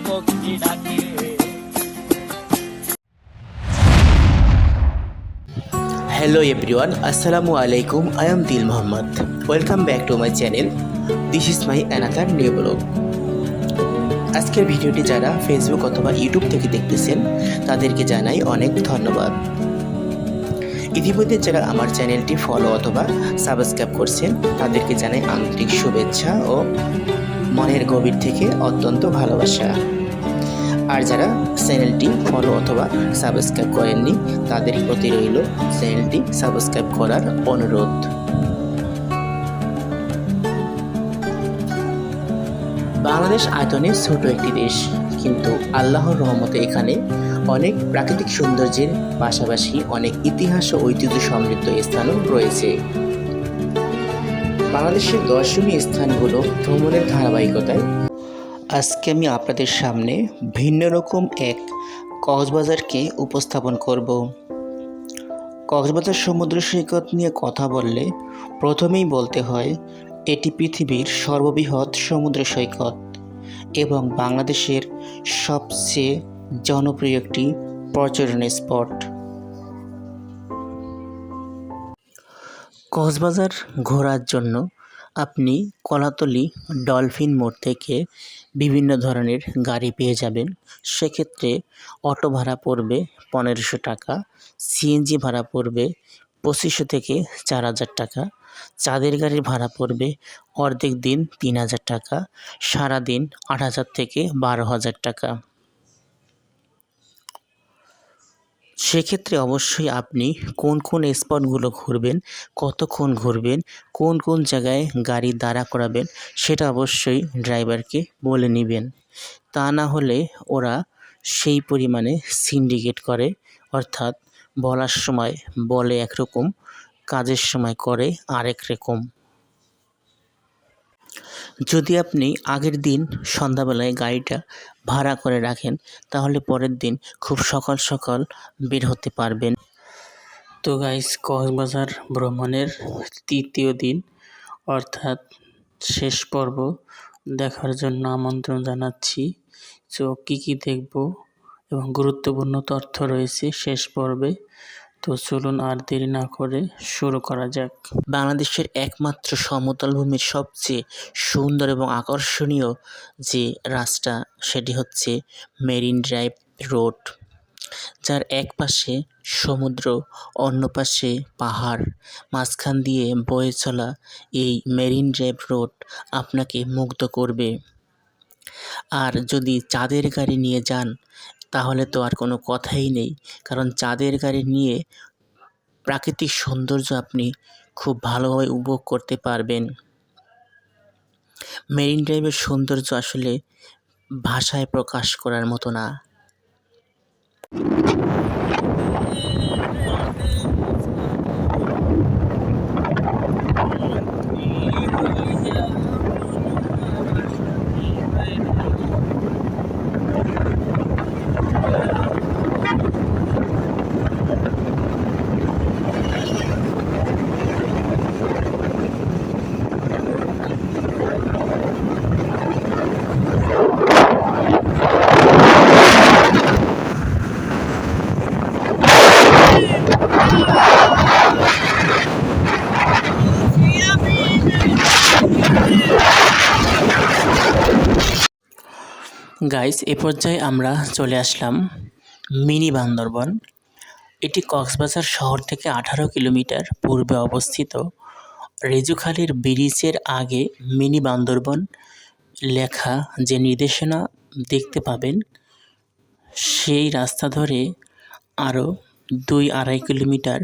পক্ষী ডাকে। Hello everyone, Assalamu alaikum. I am Dil Muhammad. Welcome back to my channel. This is my another new vlog. আজকের ভিডিওটি যারা Facebook অথবা YouTube থেকে দেখতেছেন তাদেরকে জানাই অনেক ধন্যবাদ। ইতিমধ্যে যারা আমার চ্যানেলটি ফলো অথবা সাবস্ক্রাইব করছেন তাদেরকে জানাই আন্তরিক শুভেচ্ছা ও মনের গভীর থেকে অত্যন্ত ভালোবাসা। আর যারা চ্যানেলটি ফলো অথবা সাবস্ক্রাইব করেননি তাদের প্রতি রইল চ্যানেলটি সাবস্ক্রাইব করার অনুরোধ। বাংলাদেশ আয়তনে ছোট একটি দেশ, কিন্তু আল্লাহর রহমতে এখানে অনেক প্রাকৃতিক সৌন্দর্যের পাশাপাশি অনেক ইতিহাস ও ঐতিহ্য সমৃদ্ধ স্থানও রয়েছে। বাংলাদেশের দর্শনীয় স্থানগুলো ভ্রমণের ধারাবাহিকতায় আজকে আমি আপনাদের সামনে ভিন্ন রকম এক কক্সবাজারকে উপস্থাপন করব। কক্সবাজার সমুদ্র সৈকত নিয়ে কথা বললে প্রথমেই বলতে হয় এটি পৃথিবীর সর্ববৃহৎ সমুদ্র সৈকত এবং বাংলাদেশের সবচেয়ে জনপ্রিয় একটি পর্যটন স্পট। কক্সবাজার ঘোরার জন্য আপনি কলাতলি ডলফিন মোড় থেকে বিভিন্ন ধরনের গাড়ি পেয়ে যাবেন। সেক্ষেত্রে অটো ভাড়া পড়বে 1500 টাকা, সিএনজি ভাড়া পড়বে 2500 থেকে 4000 টাকা, চাঁদের গাড়ির ভাড়া পড়বে অর্ধেক দিন 3000 টাকা, সারাদিন 8000 থেকে 12000 টাকা। সেক্ষেত্রে অবশ্যই আপনি কোন কোন স্পটগুলো ঘুরবেন, কতক্ষণ ঘুরবেন, কোন কোন জায়গায় গাড়ি দাঁড়া করাবেন সেটা অবশ্যই ড্রাইভারকে বলে নেবেন। তা না হলে ওরা সেই পরিমাণে সিন্ডিকেট করে, অর্থাৎ বলার সময় বলে একরকম, কাজের সময় করে আরেক রকম। যদি আপনি আগের দিন সন্ধ্যাবেলায় গাড়িটা ভাড়া করে রাখেন তাহলে পরের দিন খুব সকাল সকাল বের হতে পারবেন। তো গাইস, কক্সবাজার ভ্রমণের তৃতীয় দিন অর্থাৎ শেষ পর্ব দেখার জন্য আমন্ত্রণ জানাচ্ছি। তো কী দেখব এবং গুরুত্বপূর্ণ তথ্য রয়েছে শেষ পর্বে। তো চলুন আর দেরি না করে শুরু করা যাক। বাংলাদেশের একমাত্র সমতল ভূমির সবচেয়ে সুন্দর এবং আকর্ষণীয় যে রাস্তা সেটি হচ্ছে মেরিন ড্রাইভ রোড, যার এক পাশে সমুদ্র, অন্য পাশে পাহাড়, মাঝখান দিয়ে বয়ে চলা এই মেরিন ড্রাইভ রোড আপনাকে মুগ্ধ করবে। আর যদি চাঁদের গাড়ি নিয়ে যান তাহলে তো আর কোনো কথাই নেই, কারণ চাঁদের গাড়ি নিয়ে প্রাকৃতিক সৌন্দর্য আপনি খুব ভালোভাবে উপভোগ করতে পারবেন। মেরিন ড্রাইভের সৌন্দর্য আসলে ভাষায় প্রকাশ করার মতো না। গাইস, এ পর্যায়ে আমরা চলে আসলাম মিনি বান্দরবন। এটি কক্সবাজার শহর থেকে 18 কিলোমিটার পূর্বে অবস্থিত। রেজুখালীর ব্রিজের আগে মিনি বান্দরবন লেখা যে নির্দেশনা দেখতে পাবেন, সেই রাস্তা ধরে আরও 2-2.5 কিলোমিটার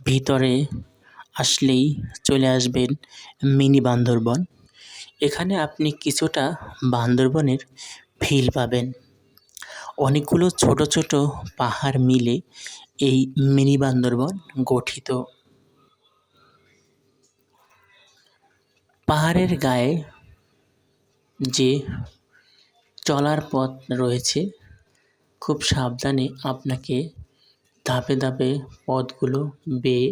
ভিতরে আসলেই চলে আসবেন মিনি বান্দরবন। এখানে আপনি কিছুটা বান্দরবনের ফিল পাবেন। অনেকগুলো ছোট ছোট পাহাড় মিলে এই মিনি বান্দরবন গঠিত। পাহাড়ের গায়ে যে চলার পথ রয়েছে, খুব সাবধানে আপনাকে ধাপে ধাপে পথগুলো বেয়ে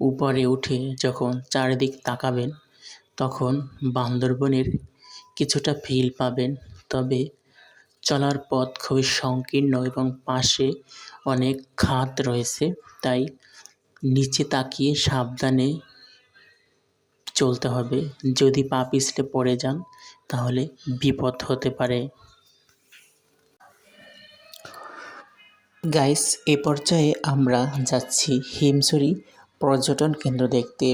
উপরে উঠে যখন চারিদিক তাকাবেন তখন বান্দরবনের কিছুটা ফিল পাবেন। তবে চলার পথ খুবই সংকীর্ণ এবং পাশে অনেক খাদ রয়েছে, তাই নিচে তাকিয়ে সাবধানে চলতে হবে। যদি পা পিছলে পড়ে যান তাহলে বিপদ হতে পারে। গাইস, এ পর্যায়ে আমরা যাচ্ছি হিমছড়ি পর্যটন কেন্দ্র দেখতে।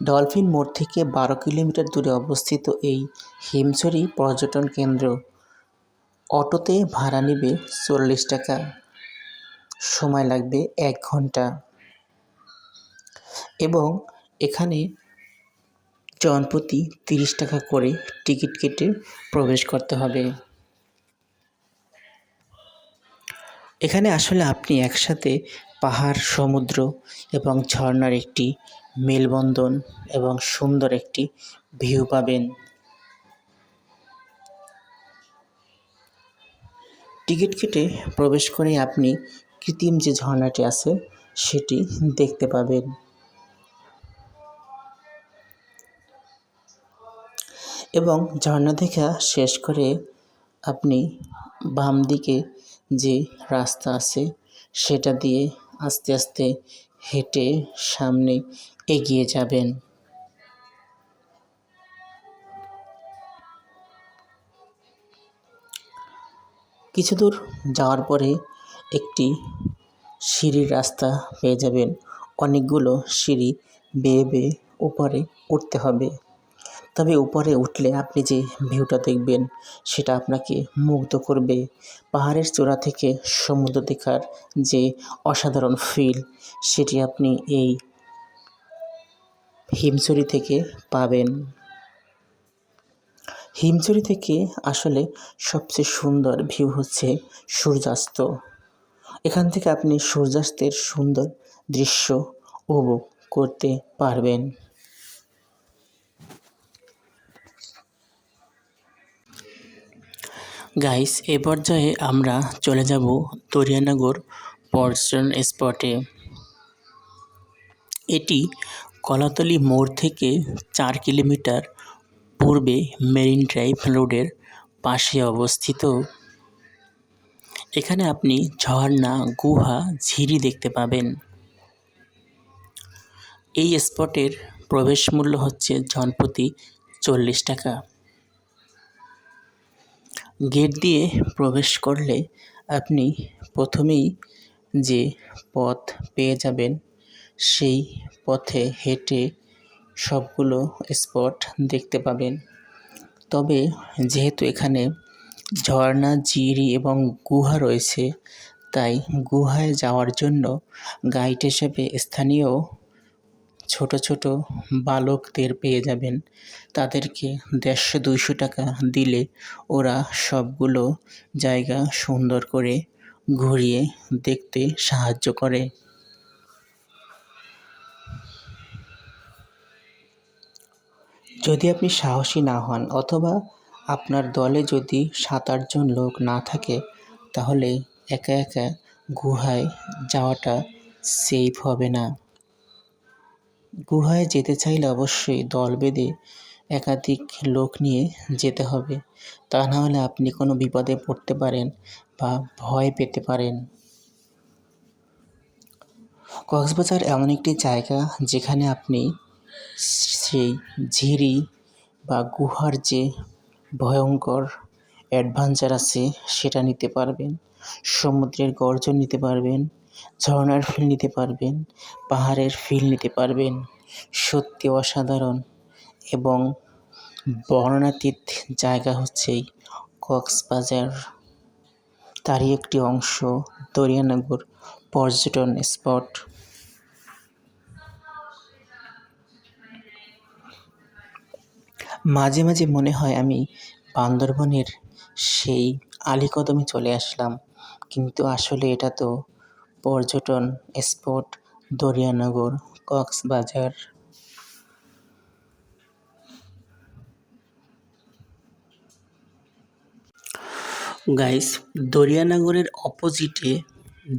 ডলফিন মোড় থেকে 12 কিলোমিটার দূরে অবস্থিত এই হিমছড়ি পর্যটন কেন্দ্র। অটোতে ভাড়া নেবে 40 টাকা, সময় লাগবে 1 ঘন্টা এবং এখানে জনপ্রতি 30 টাকা করে টিকিট কেটে প্রবেশ করতে হবে। এখানে আসলে আপনি একসাথে পাহাড়, সমুদ্র এবং ঝর্ণার একটি মেলবন্ধন এবং সুন্দর একটি ভিউ পাবেন। টিকিট কেটে প্রবেশ করে আপনি কৃত্রিম যে ঝর্ণাটি আছে সেটি দেখতে পাবেন। এবং ঝর্ণা দেখা শেষ করে আপনি বাম দিকে যে রাস্তা আছে সেটা দিয়ে আস্তে আস্তে হেঁটে সামনে এগিয়ে যাবেন। কিছু দূর যাওয়ার পরে একটি সিঁড়ির রাস্তা পেয়ে যাবেন। অনেকগুলো সিঁড়ি বেয়ে বেয়ে উপরে উঠতে হবে। তবে উপরে উঠলে আপনি যে ভিউটা দেখবেন সেটা আপনাকে মুগ্ধ করবে। পাহাড়ের চূড়া থেকে সমুদ্র দেখার যে অসাধারণ ফিল সেটি আপনি এই হিমছড়ি থেকে পাবেন। হিমছড়ি থেকে আসলে সবচেয়ে সুন্দর ভিউ হচ্ছে সূর্যাস্ত। এখান থেকে আপনি সূর্যাস্তের সুন্দর দৃশ্য উপভোগ করতে পারবেন। গাইস, এ পর্যায়ে আমরা চলে যাব দরিয়ানগর পর্যটন স্পটে। এটি কলাতলী মোড় থেকে 4 কিলোমিটার পূর্বে মেরিন ড্রাইভ রোডের পাশে অবস্থিত। এখানে আপনি ঝর্ণা, গুহা, ঝিরি দেখতে পাবেন। এই স্পটের প্রবেশ মূল্য হচ্ছে জনপ্রতি 40 টাকা। গেট দিয়ে প্রবেশ করলে আপনি প্রথমেই যে পথ পেয়ে যাবেন সেই পথে হেঁটে সবগুলো স্পট দেখতে পাবেন। তবে যেহেতু এখানে ঝর্ণা, জিরি এবং গুহা রয়েছে, তাই গুহায় যাওয়ার জন্য গাইড হিসেবে স্থানীয় ছোট ছোট বালকদের পেয়ে যাবেন। তাদেরকে 150-200 টাকা দিলে ওরা সবগুলো জায়গা সুন্দর করে ঘুরিয়ে দেখতে সাহায্য করে। যদি আপনি সাহসী না হন অথবা আপনার দলে যদি 7-8 জন লোক না থাকে তাহলে একা একা গুহায় যাওয়াটা সেফ হবে না। গুহায় যেতে চাইলে অবশ্যই দল বেঁধে একাধিক লোক নিয়ে যেতে হবে, তা না হলে আপনি কোনো বিপদে পড়তে পারেন বা ভয় পেতে পারেন। কক্সবাজার এমন একটি জায়গা যেখানে আপনি সেই ঝিরি বা গুহার যে ভয়ঙ্কর অ্যাডভেঞ্চার আছে সেটা নিতে পারবেন, সমুদ্রের গর্জন নিতে পারবেন, ঝর্ণার ফিল নিতে পারবেন, পাহাড়ের ফিল নিতে পারবেন। সত্যি অসাধারণ এবং বর্ণনাতীত জায়গা হচ্ছে এই কক্সবাজার। তারই একটি অংশ দরিয়ানগর পর্যটন স্পট। মাঝে মাঝে মনে হয় আমি বান্দরবনের সেই আলীকদমে চলে আসলাম, কিন্তু আসলে এটা তো পর্যটন স্পট দরিয়ানগর কক্সবাজার। গাইস, দরিয়ানগরের অপোজিটে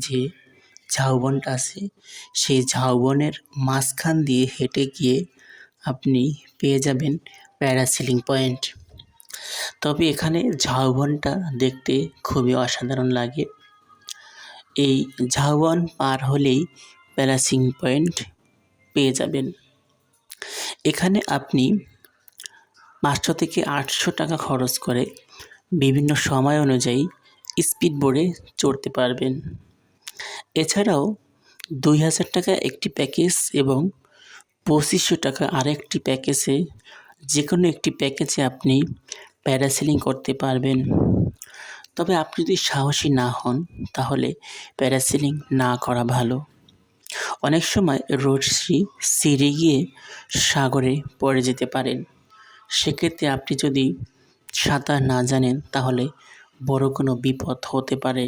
যে ঝাউবনটা আছে সেই ঝাউবনের মাঝখান দিয়ে হেঁটে গিয়ে আপনি পেয়ে যাবেন প্যারাসিলিং পয়েন্ট। তবে এখানে ঝাউবনটা দেখতে খুবই অসাধারণ লাগে। এই ঝাউবন পার হলেই প্যারাসিং পয়েন্ট পেয়ে যাবেন। এখানে আপনি 500 থেকে 800 টাকা খরচ করে বিভিন্ন সময় অনুযায়ী স্পিড বোটে চড়তে পারবেন। এছাড়াও 2000 টাকা একটি প্যাকেজ এবং 2500 টাকা আরেকটি প্যাকেজে যেকোনো একটি প্যাকেজে আপনি প্যারাসেলিং করতে পারবেন। তবে আপনি যদি সাহসী না হন তাহলে প্যারাসেলিং না করা ভালো। অনেক সময় রশি ছিঁড়ে গিয়ে সাগরে পড়ে যেতে পারেন। সেক্ষেত্রে আপনি যদি সাঁতার না জানেন তাহলে বড় কোনো বিপদ হতে পারে।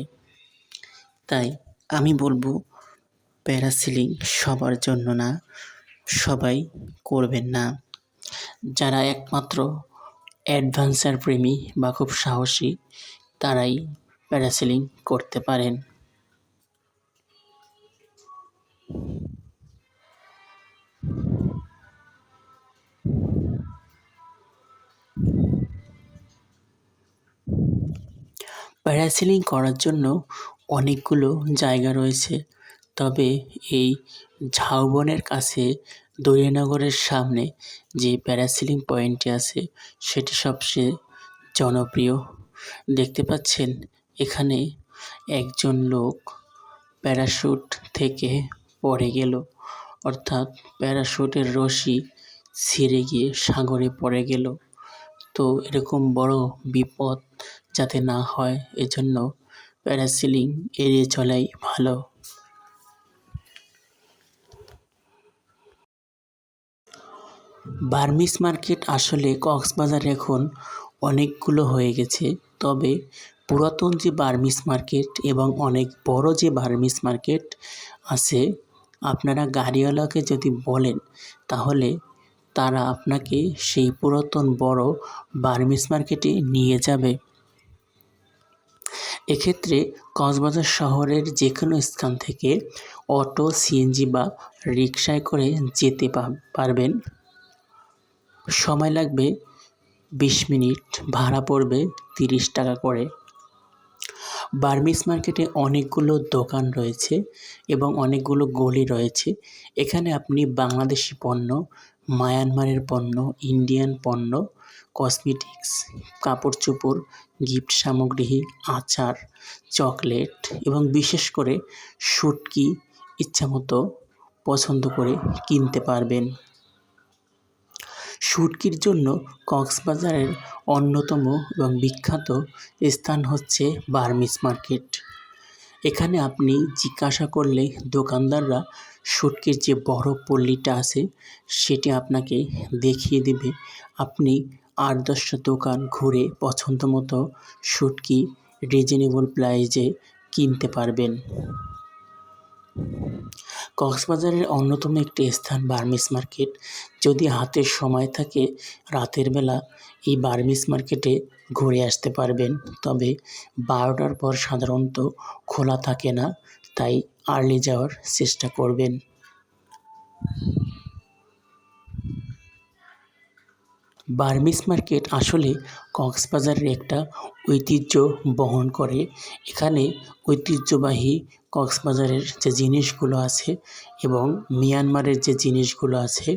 তাই আমি বলবো প্যারাসেলিং সবার জন্য না, সবাই করবেন না। যারা একমাত্র অ্যাডভেঞ্চার প্রেমী বা খুব সাহসী তারাই প্যারাসেলিং করতে পারেন। প্যারাসেলিং করার জন্য অনেকগুলো জায়গা রয়েছে, তবে এই ঝাউবনের কাছে দরিয়ানগরের সামনে যে প্যারাসেলিং পয়েন্টটি আছে সেটি সবচেয়ে জনপ্রিয়। দেখতে পাচ্ছেন এখানে একজন লোক প্যারাশুট থেকে পড়ে গেল, অর্থাৎ প্যারাশুটের রশি ছিঁড়ে গিয়ে সাগরে পড়ে গেল। তো এরকম বড় বিপদ যাতে না হয় এজন্য প্যারাসেলিং এড়িয়ে চলাই ভালো। বার্মিজ মার্কেট আসলে কক্সবাজারে এখন অনেকগুলো হয়ে গেছে, তবে পুরাতন যে বার্মিজ মার্কেট এবং অনেক বড় যে বার্মিজ মার্কেট আছে, আপনারা গাড়িওয়ালাকে যদি বলেন তাহলে তারা আপনাকে সেই পুরাতন বড় বার্মিজ মার্কেটে নিয়ে যাবে। এক্ষেত্রে কক্সবাজার শহরের যেকোনো স্থান থেকে অটো, সিএনজি বা রিকশায় করে যেতে পারবেন। সময় লাগবে 20 মিনিট, ভাড়া পড়বে 30 টাকা করে। বার্মিজ মার্কেটে অনেকগুলো দোকান রয়েছে এবং অনেকগুলো গলি রয়েছে। এখানে আপনি বাংলাদেশি পণ্য, মায়ানমারের পণ্য, ইন্ডিয়ান পণ্য, কসমেটিক্স, কাপড়-চোপড়, গিফট সামগ্রী, আচার, চকলেট এবং বিশেষ করে শুটকি ইচ্ছামতো পছন্দ করে কিনতে পারবেন। শুটকির জন্য কক্সবাজারের অন্যতম এবং বিখ্যাত স্থান হচ্ছে বার্মিজ মার্কেট। এখানে আপনি জিজ্ঞাসা করলে দোকানদাররা শুটকির যে বড় পল্লীটা আছে সেটি আপনাকে দেখিয়ে দেবে। আপনি 8-10টা দোকান ঘুরে পছন্দ মতো শুটকি রিজনেবল প্রাইসে কিনতে পারবেন। কক্সবাজারের অন্যতম একটি স্থান বার্মিজ মার্কেট। যদি হাতে সময় থাকে রাতের বেলা এই বার্মিজ মার্কেটে ঘুরে আসতে পারবেন, তবে 12টার পর সাধারণত খোলা থাকে না, তাই আর্লি যাওয়ার চেষ্টা করবেন। বার্মিজ মার্কেট আসলে কক্সবাজারের একটা ঐতিহ্য বহন করে। এখানে ঐতিহ্যবাহী কক্সবাজারের যে জিনিসগুলো আছে এবং মিয়ানমারের যে জিনিসগুলো আছে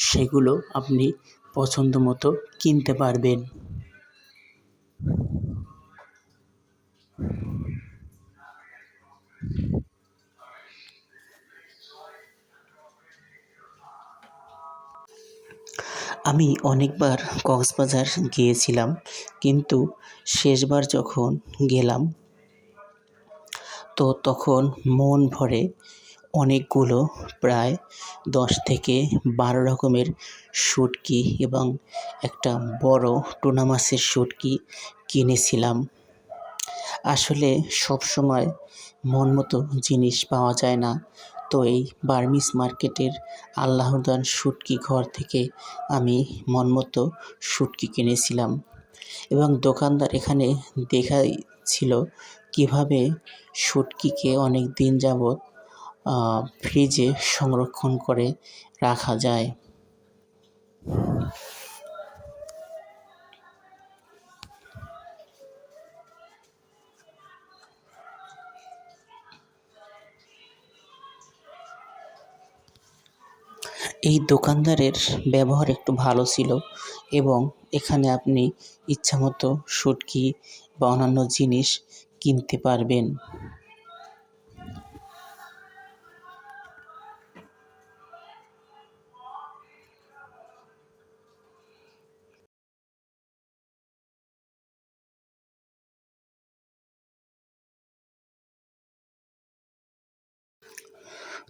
সেগুলো আপনি পছন্দ মতো কিনতে পারবেন। আমি অনেকবার কক্সবাজার গিয়েছিলাম, কিন্তু শেষবার যখন গেলাম তো তখন মন ভরে অনেকগুলো প্রায় 10 থেকে 12 রকমের শুটকি এবং একটা বড় টুনা মাছের শুটকি কিনেছিলাম। আসলে সবসময় মন মতো জিনিস পাওয়া যায় না, তো এই বার্মিজ মার্কেটের আল্লাহর দান শুটকি ঘর থেকে আমি মন মতো শুটকি কিনেছিলাম এবং দোকানদার এখানে দেখাচ্ছিল কীভাবে শুটকিকে অনেক দিন যাবৎ ফ্রিজে সংরক্ষণ করে রাখা যায়। এই দোকানদারের ব্যবহার একটু ভালো ছিল এবং এখানে আপনি ইচ্ছামতো শুটকি বা অন্যান্য জিনিস কিনতে পারবেন।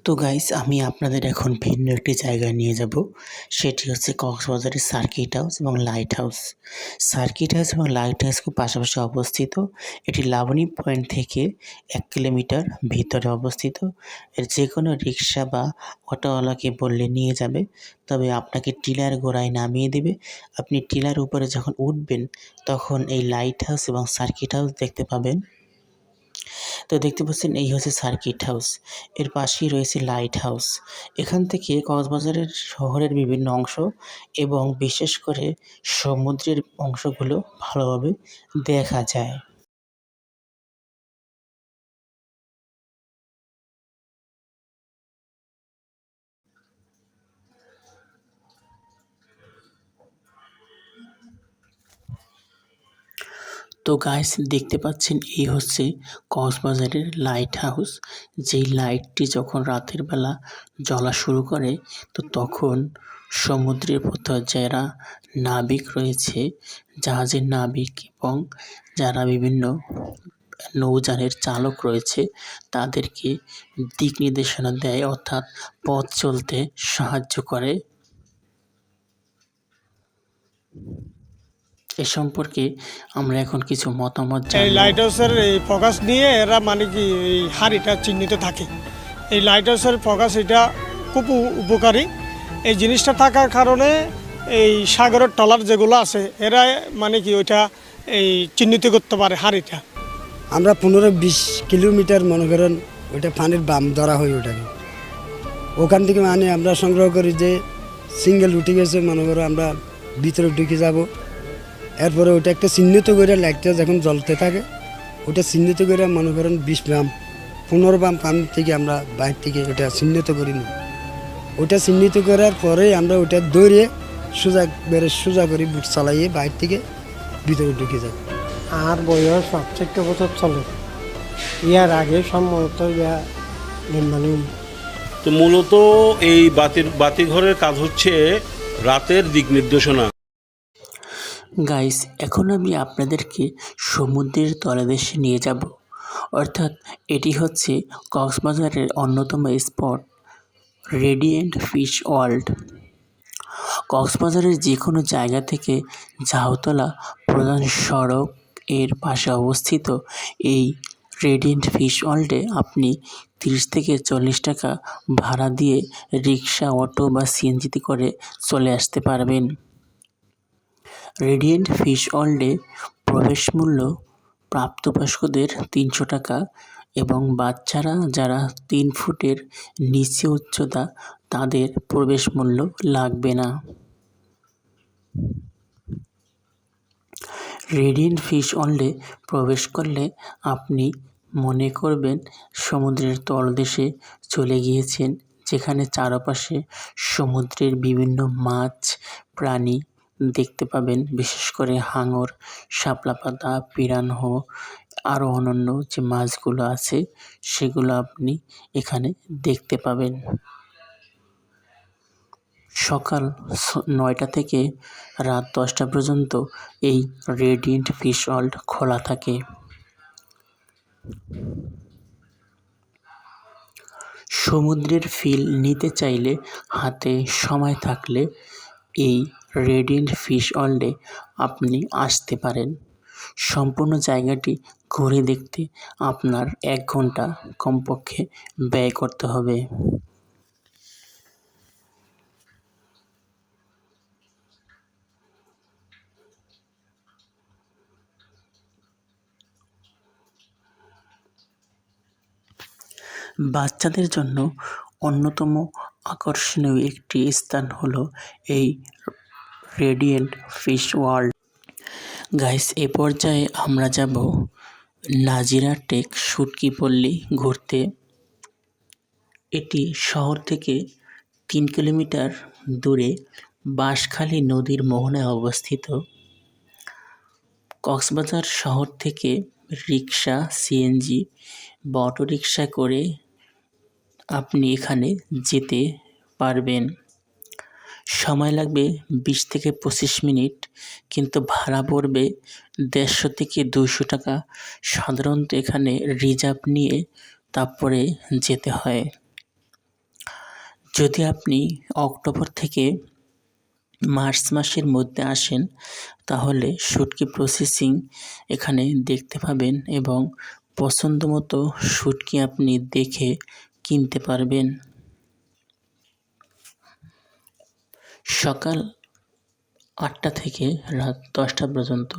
তো গাইস, আমি আপনাদের এখন ভিন্ন একটি জায়গায় নিয়ে যাব। সেটি হচ্ছে কক্সবাজারের সার্কিট হাউস এবং লাইট হাউস। সার্কিট হাউস এবং লাইট হাউস খুব পাশাপাশি অবস্থিত। এটি লাবণী পয়েন্ট থেকে 1 কিলোমিটার ভিতরে অবস্থিত। এর যে কোনো রিক্সা বা অটোওয়ালাকে বললে নিয়ে যাবে, তবে আপনাকে টিলার গোড়ায় নামিয়ে দেবে। আপনি টিলার উপরে যখন উঠবেন তখন এই লাইট হাউস এবং সার্কিট হাউস দেখতে পাবেন। তো দেখতে পাচ্ছেন এই হচ্ছে সার্কিট হাউস, এর পাশেই রয়েছে লাইট হাউস। এখান থেকে কক্সবাজারের শহরের বিভিন্ন অংশ এবং বিশেষ করে সমুদ্রের অংশগুলো ভালোভাবে দেখা যায়। তো গাইস, দেখতে পাচ্ছেন এই হচ্ছে কক্সবাজারের লাইট হাউস। যেই লাইটটি যখন রাতের বেলা জ্বলা শুরু করে, তো তখন সমুদ্রের ভেতর যারা নাবিক রয়েছে, জাহাজের নাবিক এবং যারা বিভিন্ন নৌযানের চালক রয়েছে, তাদেরকে দিক নির্দেশনা দেয়, অর্থাৎ পথ চলতে সাহায্য করে। এ সম্পর্কে আমরা এখন কিছু মতামত এই জানব। লাইট হাউসের এই ফোকাস নিয়ে এরা মানে কি এই হাড়িটা চিহ্নিত থাকে। এই লাইট হাউসের ফোকাস এটা খুব উপকারী। এই জিনিসটা থাকার কারণে এই সাগরের ট্রলার যেগুলো আছে এরা মানে কি ওইটা এই চিহ্নিত করতে পারে হাড়িটা। আমরা 15-20 কিলোমিটার মনে করেন ওইটা পানির বাম ধরা হয় ওটাকে। ওখান থেকে মানে আমরা সংগ্রহ করি যে সিঙ্গেল উঠে গেছে, মনে করো আমরা ভিতরে ঢুকে যাব। এরপরে ওটা একটা চিহ্নিত করে লাইটটা যখন জ্বলতে থাকে, ওটা চিহ্নিত করে মনে করেন 20 বাম 15 বাম পানি থেকে আমরা বাইর থেকে ওটা চিহ্নিত করি নিই। ওটা চিহ্নিত করার পরে আমরা ওটা দৌড়িয়ে সোজা করে বুট চালাইয়ে বাইর থেকে ভিতরে ঢুকে যাই। আর বয়স 64 বছর চলে। ইয়ার আগে সম্ভবত নির্মাণ। তো মূলত এই বাতিঘরের কাজ হচ্ছে রাতের দিক নির্দেশনা। গাইস, এখন আমি আপনাদেরকে সমুদ্রের তলদেশে নিয়ে যাব, অর্থাৎ এটি হচ্ছে কক্সবাজারের অন্যতম স্পট, রেডিয়েন্ট ফিশ ওয়ার্ল্ড। কক্সবাজারের যে কোনো জায়গা থেকে ঝাউতলা প্রধান সড়ক এর পাশে অবস্থিত এই রেডিয়েন্ট ফিশ ওয়ার্ল্ডে আপনি 30 থেকে 40 টাকা ভাড়া দিয়ে রিক্সা, অটো বা সিএনজিতে করে চলে আসতে পারবেন। রেডিয়েন্ট ফিশ ওয়ার্ল্ডে প্রবেশ মূল্য প্রাপ্তবয়স্কদের 300 টাকা এবং বাচ্চারা যারা 3 ফুটের নিচে উচ্চতা, তাদের প্রবেশ মূল্য লাগবে না। রেডিয়েন্ট ফিশ ওয়ার্ল্ডে প্রবেশ করলে আপনি মনে করবেন সমুদ্রের তলদেশে চলে গিয়েছেন, যেখানে চারপাশে সমুদ্রের বিভিন্ন মাছ, প্রাণী দেখতে পাবেন। বিশেষ করে হাঙর, শাপলা পাতা, পিরানহো, আরও অন্যান্য যে মাছগুলো আছে সেগুলো আপনি এখানে দেখতে পাবেন। সকাল 9টা থেকে রাত 10টা পর্যন্ত এই রেডিয়েন্ট ফিশ ওয়ার্ল্ড খোলা থাকে। সমুদ্রের ফিল নিতে চাইলে, হাতে সময় থাকলে এই রেডিয়েন্ট ফিশ ওয়ার্ল্ডে আপনি আসতে পারেন। সম্পূর্ণ জায়গাটি ঘুরে দেখতে আপনার 1 ঘন্টা কমপক্ষে ব্যয় করতে হবে। বাচ্চাদের জন্য অন্যতম আকর্ষণীয় একটি স্থান হলো এই রেডিয়েন্ট ফিশ ওয়ার্ল্ড। গাইস, এ পর্যায়ে আমরা যাব নাজিরা টেক শুটকি পল্লী ঘুরতে। এটি শহর থেকে 3 কিলোমিটার দূরে বাঁশখালী নদীর মোহনায় অবস্থিত। কক্সবাজার শহর থেকে রিক্সা, সিএনজি বা অটোরিকশায় করে আপনি এখানে যেতে পারবেন। সময় লাগবে 20 থেকে 25 মিনিট, কিন্তু ভাড়া পড়বে 150 থেকে 200 টাকা। সাধারণত এখানে রিজার্ভ নিয়ে তারপরে যেতে হয়। যদি আপনি অক্টোবর থেকে মার্চ মাসের মধ্যে আসেন তাহলে শুটকি প্রসেসিং এখানে দেখতে পাবেন এবং পছন্দ মতো শুটকি আপনি দেখে কিনতে পারবেন। সকাল 8টা থেকে রাত 10টা পর্যন্ত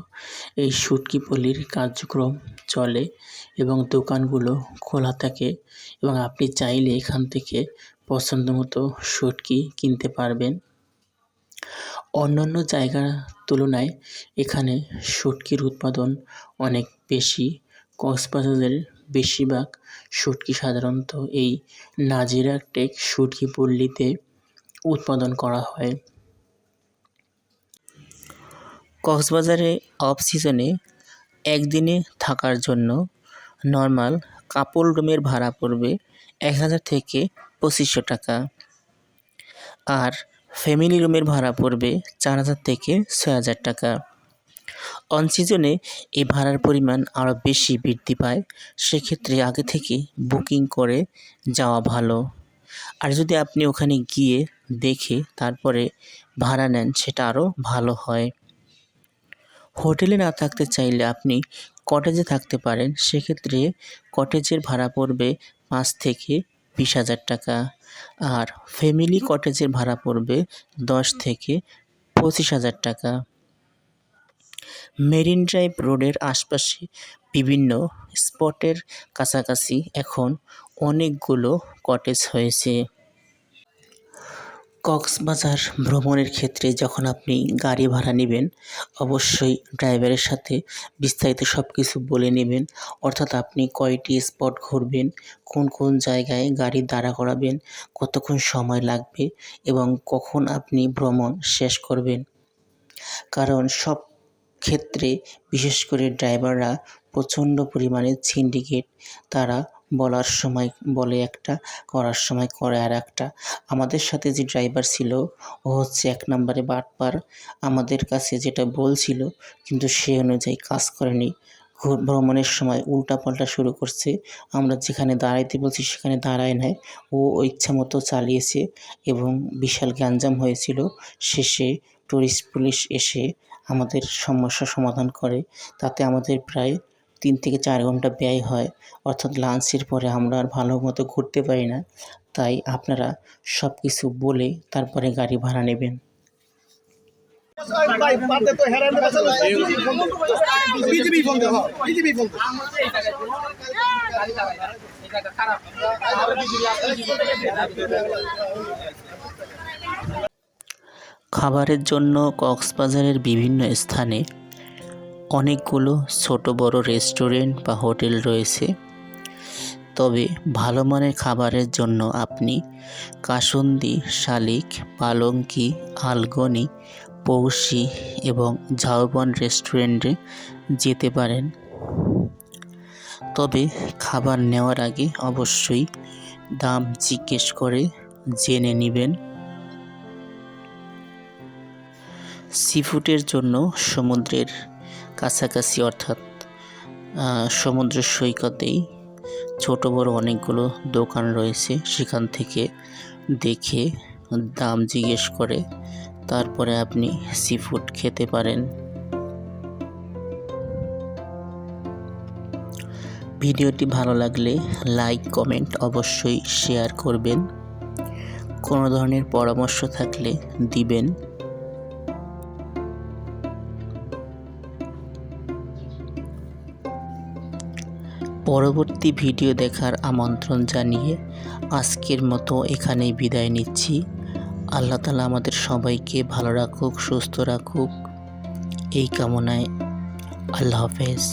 এই শুটকি পল্লীর কার্যক্রম চলে এবং দোকানগুলো খোলা থাকে এবং আপনি চাইলে এখান থেকে পছন্দ মতো শুটকি কিনতে পারবেন। অন্যান্য জায়গার তুলনায় এখানে শুটকির উৎপাদন অনেক বেশি। কক্সবাজারের বেশিরভাগ শুটকি সাধারণত এই নাজিরা টেক শুটকি পল্লীতে উৎপাদন করা হয়। কক্সবাজারে অফ সিজনে একদিনে থাকার জন্য নর্মাল কাপল রুমের ভাড়া পড়বে 1000 থেকে 2500 টাকা, আর ফ্যামিলি রুমের ভাড়া পড়বে 4000 থেকে 6000 টাকা। অন সিজনে এই ভাড়ার পরিমাণ আরও বেশি বৃদ্ধি পায়, সেক্ষেত্রে আগে থেকে বুকিং করে যাওয়া ভালো। আর যদি আপনি ওখানে গিয়ে দেখে তারপরে ভাড়া নেন সেটা আরও ভালো হয়। হোটেলে না থাকতে চাইলে আপনি কটেজে থাকতে পারেন, সেক্ষেত্রে কটেজের ভাড়া পড়বে 5 থেকে 20,000 টাকা, আর ফ্যামিলি কটেজের ভাড়া পড়বে 10 থেকে 25,000 টাকা। মেরিন ড্রাইভ রোডের আশপাশে বিভিন্ন স্পটের কাছাকাছি এখন অনেকগুলো কটেজ হয়েছে। কক্সবাজার ভ্রমণের ক্ষেত্রে যখন আপনি গাড়ি ভাড়া নেবেন অবশ্যই ড্রাইভারের সাথে বিস্তারিত সব কিছু বলে নেবেন, অর্থাৎ আপনি কয়টি স্পট ঘুরবেন, কোন কোন জায়গায় গাড়ি দাঁড়া করাবেন, কতক্ষণ সময় লাগবে এবং কখন আপনি ভ্রমণ শেষ করবেন। কারণ সব ক্ষেত্রে বিশেষ করে ড্রাইভাররা প্রচণ্ড পরিমাণে সিন্ডিকেট, তারা বলার সময় বলে একটা, করার সময় করে আর একটা। আমাদের সাথে যে ড্রাইভার ছিল ও হচ্ছে 1 নম্বরে বাটপার, আমাদের কাছে যেটা বলছিল কিন্তু সে অনুযায়ী কাজ করেনি। ভ্রমণের সময় উল্টাপাল্টা শুরু করছে, আমরা যেখানে দাঁড়াইতে বলছি সেখানে দাঁড়ায় নাই, ও ইচ্ছা মতো চালিয়েছে এবং বিশাল গ্যাঞ্জাম হয়েছিল। শেষে টুরিস্ট পুলিশ এসে আমাদের সমস্যা সমাধান করে, তাতে আমাদের প্রায় 3 থেকে 4 ঘন্টা ব্যয় হয়, অর্থাৎ লাঞ্চের পরে আমরা আর ভালো মতো ঘুরতে পারি না। তাই আপনারা সব কিছু বলে তারপরে গাড়ি ভাড়া নেবেন। খাবারের জন্য কক্সবাজারের বিভিন্ন স্থানে অনেকগুলো ছোট বড় রেস্টুরেন্ট বা হোটেল রয়েছে, তবে ভালো মানের খাবারের জন্য আপনি কাসুন্দি, শালিক, পালঙ্কি, আলগনি, পৌষি এবং ঝাউবন রেস্টুরেন্টে যেতে পারেন। তবে খাবার নেওয়ার আগে অবশ্যই দাম জিজ্ঞেস করে জেনে নেবেন। সিফুডের জন্য সমুদ্রের কাছাকাছি অর্থাৎ সমুদ্র সৈকতেই ছোট বড় অনেকগুলো দোকান রয়েছে, সেখান থেকে দেখে দাম জিজ্ঞেস করে তারপরে আপনি সিফুড খেতে পারেন। ভিডিওটি ভালো লাগলে লাইক কমেন্ট অবশ্যই শেয়ার করবেন। কোনো ধরনের পরামর্শ থাকলে দিবেন। পরবর্তী ভিডিও দেখার আমন্ত্রণ জানিয়ে আজকের মতো এখানেই বিদায় নিচ্ছি। আল্লাহ তাআলা আমাদের সবাইকে ভালো রাখুক, সুস্থ রাখুক, এই কামনায় আল্লাহ হাফেজ।